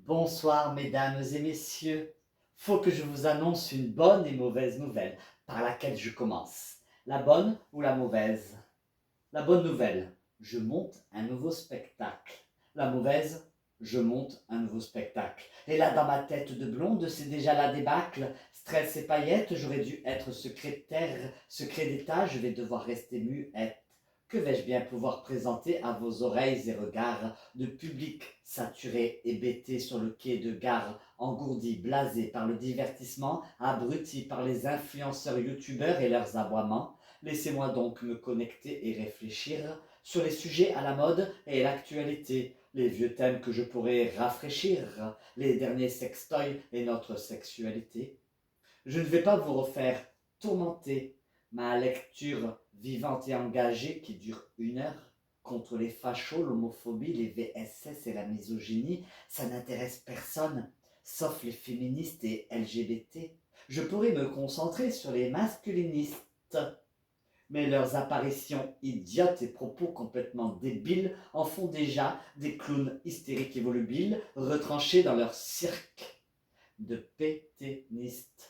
Bonsoir mesdames et messieurs. Faut que je vous annonce une bonne et mauvaise nouvelle, par laquelle je commence. La bonne ou la mauvaise? La bonne nouvelle, je monte un nouveau spectacle. La mauvaise, je monte un nouveau spectacle. Et là, dans ma tête de blonde, c'est déjà la débâcle. Stress et paillettes, j'aurais dû être secrétaire, secret d'État, je vais devoir rester muette. Que vais-je bien pouvoir présenter à vos oreilles et regards de public saturé et bêté sur le quai de gare, engourdi, blasé par le divertissement, abruti par les influenceurs youtubeurs et leurs aboiements? Laissez-moi donc me connecter et réfléchir sur les sujets à la mode et l'actualité, les vieux thèmes que je pourrais rafraîchir, les derniers sextoys et notre sexualité. Je ne vais pas vous refaire tourmenter ma lecture vivante et engagée qui dure 1 heure contre les fachos, l'homophobie, les VSS et la misogynie. Ça n'intéresse personne, sauf les féministes et LGBT. Je pourrais me concentrer sur les masculinistes, mais leurs apparitions idiotes et propos complètement débiles en font déjà des clowns hystériques et volubiles retranchés dans leur cirque de péténistes.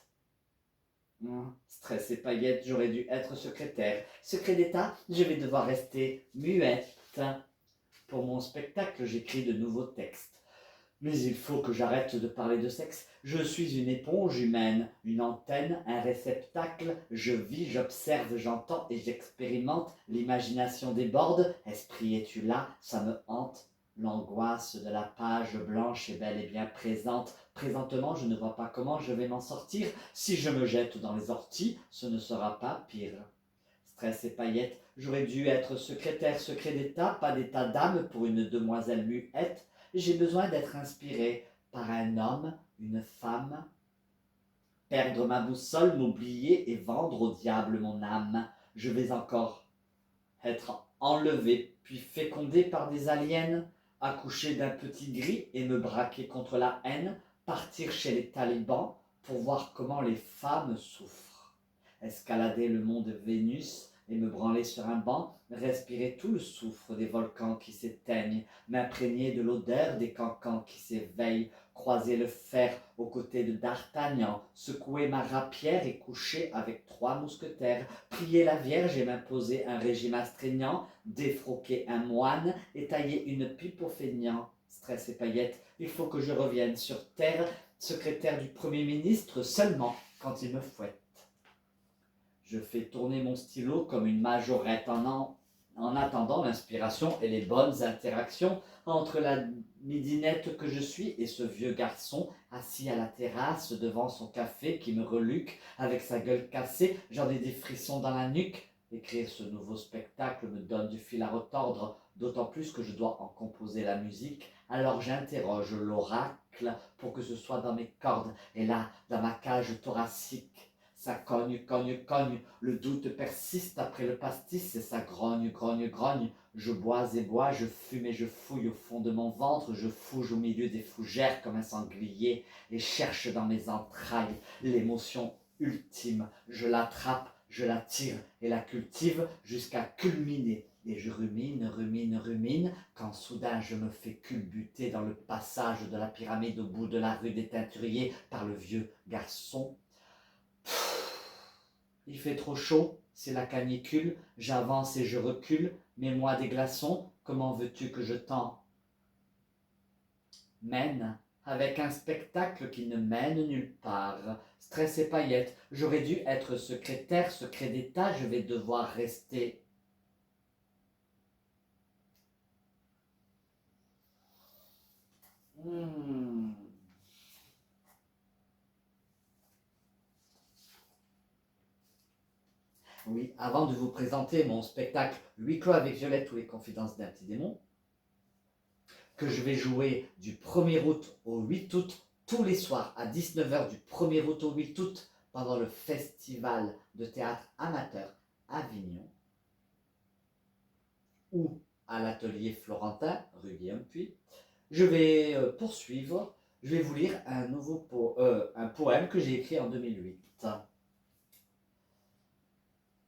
Stress et paillettes, j'aurais dû être secrétaire. Secret d'État, je vais devoir rester muette. Pour mon spectacle, j'écris de nouveaux textes. Mais il faut que j'arrête de parler de sexe. Je suis une éponge humaine, une antenne, un réceptacle. Je vis, j'observe, j'entends et j'expérimente. L'imagination déborde. Esprit, es-tu là? Ça me hante. L'angoisse de la page blanche est bel et bien présente. Présentement, je ne vois pas comment je vais m'en sortir. Si je me jette dans les orties, ce ne sera pas pire. Stress et paillettes, j'aurais dû être secrétaire secret d'État, pas d'état d'âme pour une demoiselle muette. J'ai besoin d'être inspiré par un homme, une femme. Perdre ma boussole, m'oublier et vendre au diable mon âme. Je vais encore être enlevé, puis fécondé par des aliens, accoucher d'un petit gris et me braquer contre la haine, partir chez les talibans pour voir comment les femmes souffrent. Escalader le mont de Vénus et me branler sur un banc, respirer tout le soufre des volcans qui s'éteignent, m'imprégner de l'odeur des cancans qui s'éveillent, croiser le fer aux côtés de D'Artagnan, secouer ma rapière et coucher avec 3 mousquetaires, prier la Vierge et m'imposer un régime astreignant, défroquer un moine et tailler une pipe aux feignants. Stress et paillettes, il faut que je revienne sur terre, secrétaire du Premier ministre seulement quand il me fouette. Je fais tourner mon stylo comme une majorette en attendant l'inspiration et les bonnes interactions entre la midinette que je suis et ce vieux garçon assis à la terrasse devant son café qui me reluque avec sa gueule cassée. J'en ai des frissons dans la nuque. Écrire ce nouveau spectacle me donne du fil à retordre, d'autant plus que je dois en composer la musique. Alors j'interroge l'oracle pour que ce soit dans mes cordes et là, dans ma cage thoracique. Ça cogne, cogne, cogne, le doute persiste après le pastis et ça grogne, grogne, grogne. Je bois et bois, je fume et je fouille au fond de mon ventre, je fouge au milieu des fougères comme un sanglier et cherche dans mes entrailles l'émotion ultime. Je l'attrape, je la tire et la cultive jusqu'à culminer. Et je rumine, rumine, rumine, quand soudain je me fais culbuter dans le passage de la pyramide au bout de la rue des Teinturiers par le vieux garçon. Il fait trop chaud, c'est la canicule, j'avance et je recule, mets-moi des glaçons, comment veux-tu que je t'emmène avec un spectacle qui ne mène nulle part. Stress et paillettes, j'aurais dû être secrétaire, secret d'État, je vais devoir rester. Hmm. Oui, avant de vous présenter mon spectacle Huis clos avec Violette ou les confidences d'un petit démon, que je vais jouer du 1er août au 8 août, tous les soirs à 19h du 1er août au 8 août, pendant le festival de théâtre amateur Avignon, ou à l'atelier Florentin, rue Guillaume-Puy. Je vais poursuivre, je vais vous lire un poème que j'ai écrit en 2008.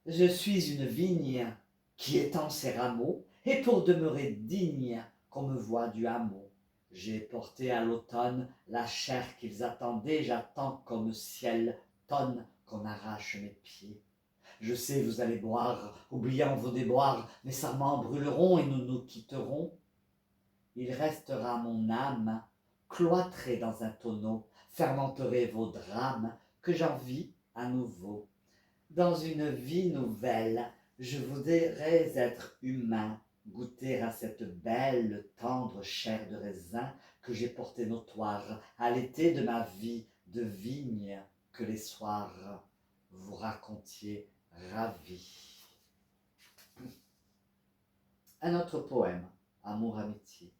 Je suis une vigne qui étend ses rameaux, et pour demeurer digne qu'on me voit du hameau, J'ai porté à l'automne la chair qu'ils attendaient, j'attends comme ciel tonne qu'on arrache mes pieds. Je sais, vous allez boire, oubliant vos déboires, mes serments brûleront et nous nous quitterons. Il restera mon âme, cloîtrée dans un tonneau, fermenterai vos drames, que j'envie à nouveau. Dans une vie nouvelle, je voudrais être humain, goûter à cette belle, tendre chair de raisin que j'ai portée notoire à l'été de ma vie de vigne, que les soirs vous racontiez ravis. Un autre poème, Amour-amitié.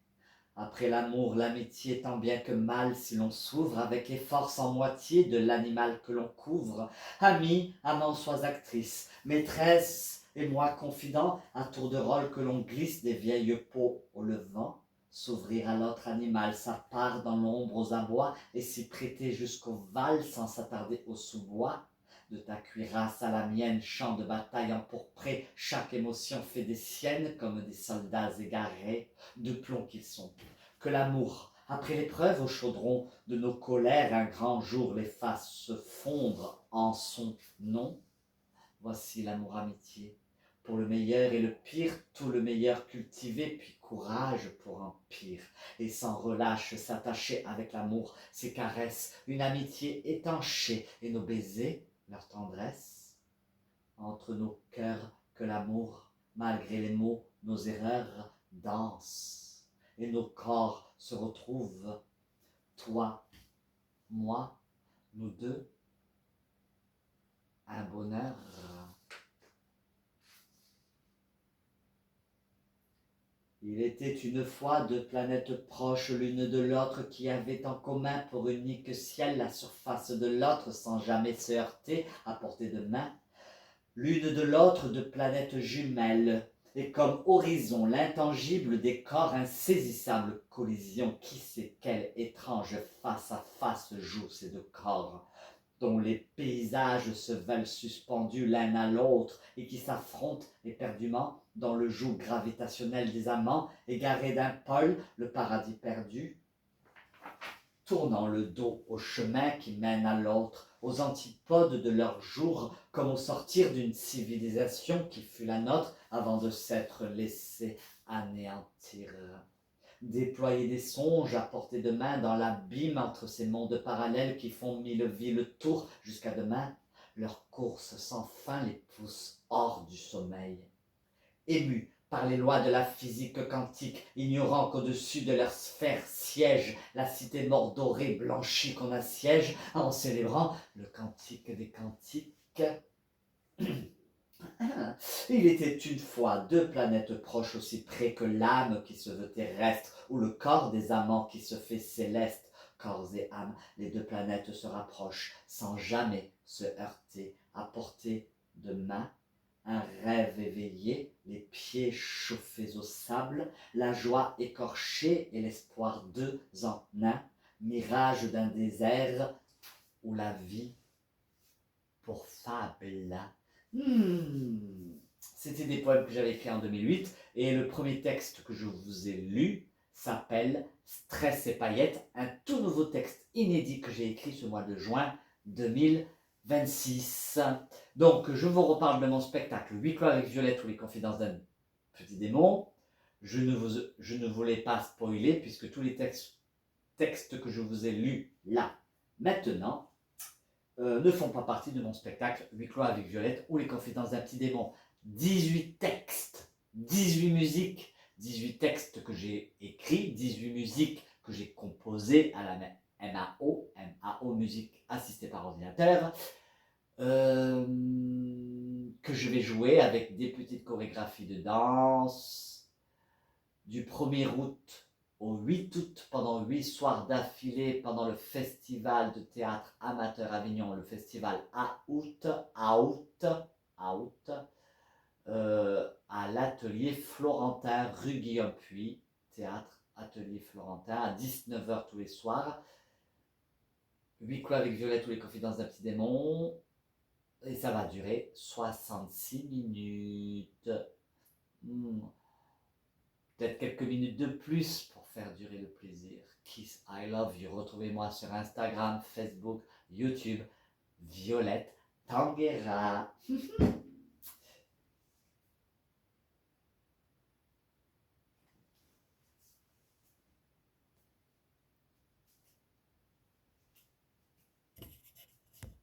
Après l'amour, l'amitié, tant bien que mal, si l'on s'ouvre avec effort sans moitié de l'animal que l'on couvre. Ami, amant, sois actrice, maîtresse et moi confident, à tour de rôle que l'on glisse des vieilles peaux au levant, s'ouvrir à l'autre animal, sa part dans l'ombre aux abois, et s'y prêter jusqu'au val sans s'attarder au sous-bois. De ta cuirasse à la mienne, champ de bataille empourpré, chaque émotion fait des siennes comme des soldats égarés, de plomb qu'ils sont. Que l'amour, après l'épreuve au chaudron de nos colères, un grand jour les fasse se fondre en son nom. Voici l'amour-amitié, pour le meilleur et le pire, tout le meilleur cultivé, puis courage pour en pire, et sans relâche s'attacher avec l'amour, ses caresses, une amitié étanchée, et nos baisers, leur tendresse. Entre nos cœurs que l'amour, malgré les mots, nos erreurs, danse, et nos corps se retrouvent, toi, moi, nous deux, un bonheur. Il était une fois deux planètes proches l'une de l'autre qui avaient en commun pour unique ciel la surface de l'autre sans jamais se heurter à portée de main. L'une de l'autre deux planètes jumelles, et comme horizon l'intangible des corps insaisissables collision, qui sait quelle étrange face à face jouent ces deux corps, dont les paysages se veulent suspendus l'un à l'autre et qui s'affrontent éperdument dans le joug gravitationnel des amants, égarés d'un pôle, le paradis perdu, tournant le dos au chemin qui mène à l'autre, aux antipodes de leur jour, comme au sortir d'une civilisation qui fut la nôtre avant de s'être laissée anéantir. Déployer des songes à portée de main dans l'abîme entre ces mondes parallèles qui font mille vies le tour jusqu'à demain, leur course sans fin les pousse hors du sommeil. Émus par les lois de la physique quantique, ignorant qu'au-dessus de leur sphère siège la cité mordorée blanchie qu'on assiège, en célébrant le cantique des cantiques. Il était une fois deux planètes proches aussi près que l'âme qui se veut terrestre, ou le corps des amants qui se fait céleste. Corps et âme, les deux planètes se rapprochent sans jamais se heurter, à portée de main. Un rêve éveillé, les pieds chauffés au sable, la joie écorchée et l'espoir deux en un, mirage d'un désert où la vie pour fable. C'était des poèmes que j'avais écrits en 2008 et le premier texte que je vous ai lu s'appelle Stress et paillettes, un tout nouveau texte inédit que j'ai écrit ce mois de juin 2026. Donc je vous reparle de mon spectacle Huis clos avec Violette ou les confidences d'un petit démon. Je ne vous l'ai pas spoilé puisque tous les textes que je vous ai lus là maintenant ne font pas partie de mon spectacle Huis clos avec Violette ou les confidences d'un petit démon. 18 textes, 18 musiques, 18 textes que j'ai écrits, 18 musiques que j'ai composées à la MAO, musique assistée par ordinateur, que je vais jouer avec des petites chorégraphies de danse, du 1er août au 8 août, pendant 8 soirs d'affilée, pendant le festival de théâtre amateur Avignon, le festival à l'atelier Florentin, rue Guillaume-Puy, théâtre atelier Florentin, à 19h tous les soirs. Huis clos avec Violette ou les confidences d'un petit démon, et ça va durer 66 minutes. Peut-être quelques minutes de plus pour faire durer le plaisir. kiss, I love you. Retrouvez-moi sur Instagram, Facebook, YouTube, Violette Tanguera.